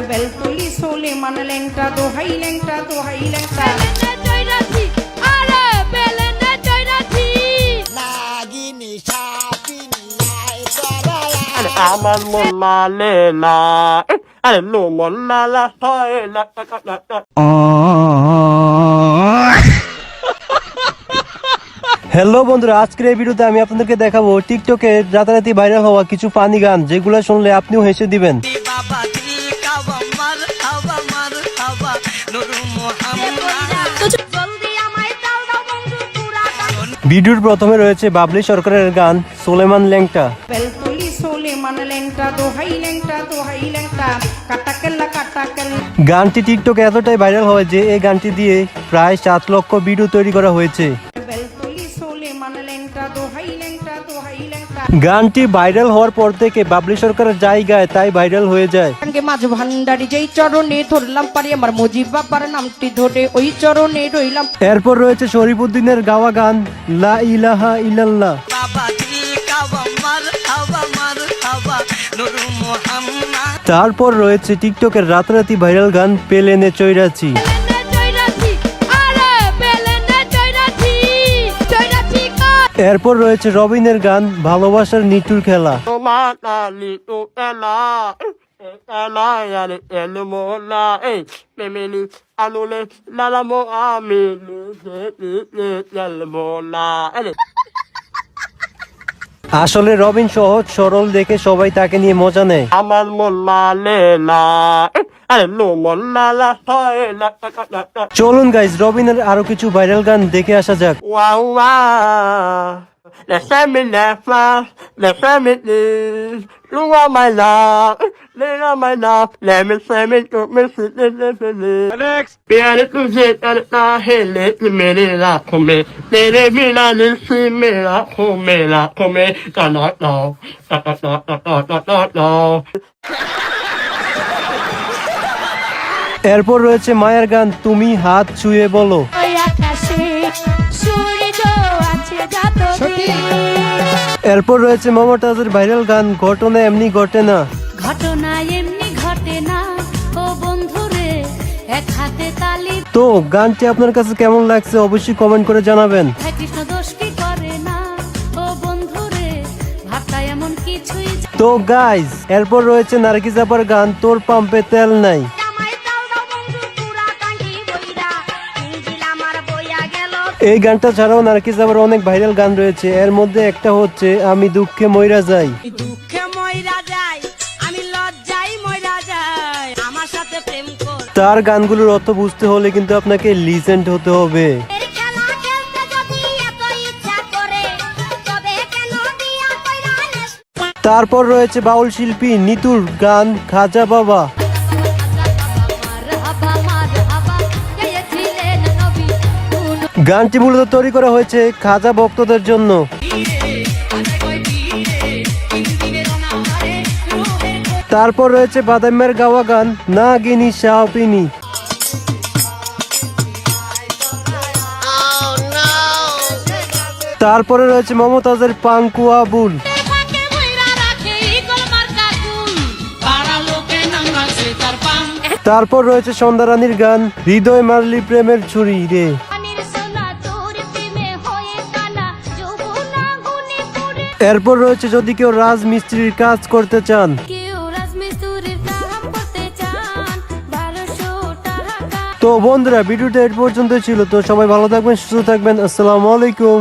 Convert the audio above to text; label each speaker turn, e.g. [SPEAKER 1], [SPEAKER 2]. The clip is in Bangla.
[SPEAKER 1] বেলতলি সোলেমান ল্যাংটা দোহাই ল্যাংটা দোহাই ল্যাংটা
[SPEAKER 2] আমার মোল্লা লেলা আরে নো মোল্লা লা হয় না।
[SPEAKER 3] হ্যালো বন্ধুরা, আজকের এই ভিডিওতে আমি আপনাদেরকে দেখাবো টিকটকে রাতারাতি ভাইরাল হওয়া কিছু পানি গান, যেগুলো শুনলে আপনিও হেসে দিবেন। ভিডিওর প্রথমে রয়েছে বাবলি সরকারের গান সোলেমান ল্যাংটা।
[SPEAKER 1] বেলতলি সোলেমান ল্যাংটা দোহাই ল্যাংটা দোহাই ল্যাংটা কাটাকেল্লা কাটাকেল্লা।
[SPEAKER 3] গানটি টিকটকে এতটাই ভাইরাল হয় যে এই গানটি দিয়ে প্রায় 7 লক্ষ ভিডিও তৈরি করা হয়েছে।
[SPEAKER 1] বেলতলি সোলেমান ল্যাংটা দোহাই ল্যাংটা দোহাই ল্যাংটা।
[SPEAKER 3] গানটি ভাইরাল হওয়ার পর থেকে বাবলি সরকারের জায়গায় তাই ভাইরাল হয়ে যায়।
[SPEAKER 1] মাঝ ভান্ডারি যেই চরণে ধরলাম পারি আমার মুজিব বাবার নামটি ধরে ওই চরণে রইলাম।
[SPEAKER 3] এরপর রয়েছে শরীফুদ্দিনের গাওয়া গান লা ইলাহা ইল্লাল্লাহ। তারপর রয়েছে টিকটকের রাতারাতি ভাইরাল গান পেলেনে চৈরাচি। এরপর রয়েছে রবিনের গান ভালোবাসার নিটুর খেলা। আসলে রবিন সহজ সরল দেখে সবাই তাকে নিয়ে মজা নেয়।
[SPEAKER 2] আমার মোল্লা লেলা আরে নো মোল্লা লা হয় না।
[SPEAKER 3] চলুন গাইজ, রবিনের আরো কিছু ভাইরাল গান দেখে আসা যাক।
[SPEAKER 2] Wow, wow. Let me laugh, let me live. Look at my love, look at my love. Let me say me to me sit Next. Piano to sit at the hill, let me la come. Let me la see me la come. No.
[SPEAKER 3] এরপর রয়েছে মায়ের গান তুমি হাত ছুঁয়ে বলো। এরপর রয়েছে মমতাজের ভাইরাল গান ঘটনা এমনি ঘটে না।
[SPEAKER 4] ঘটনা এমনি ঘটে না ও বন্ধুরে এক হাতে তালি।
[SPEAKER 3] তো গানটি আপনার কাছে কেমন লাগছে অবশ্যই কমেন্ট করে জানাবেন।
[SPEAKER 4] কৃষ্ণ দোষ কি করে না ও বন্ধুরে ভাবটা এমন কিছুই।
[SPEAKER 3] তো গাইজ, এরপর রয়েছে নার্গিস আপার গান তোর পাম্পে তেল নাই। এই গানটা ছাড়াও নার্গিস আপার অনেক ভাইরাল গান রয়েছে। এর মধ্যে একটা হচ্ছে আমি দুঃখে মইরা যাই। তার গানগুলোর অর্থ বুঝতে হলে কিন্তু আপনাকে লিজেন্ড হতে হবে। তারপর রয়েছে বাউল শিল্পী নিতুর গান খাজা বাবা। গানটি মূলত তৈরি করা হয়েছে খাজা ভক্তদের জন্য। তারপর রয়েছে বাদামের গাওয়া গান না গিনি শাহপিনি। তারপরে রয়েছে মমতাজের পাঙ্কুয়া বুল। তারপর রয়েছে সন্ধ্যারানীর গান হৃদয় মারলি প্রেমের ছুরি রে। এরপর রয়েছে যদি কেউ রাজমিস্ত্রির কাজ করতে চান। তো বন্ধুরা, ভিডিওটা এর পর্যন্ত ছিল। তো সবাই ভালো থাকবেন, সুস্থ থাকবেন। আসসালামু আলাইকুম।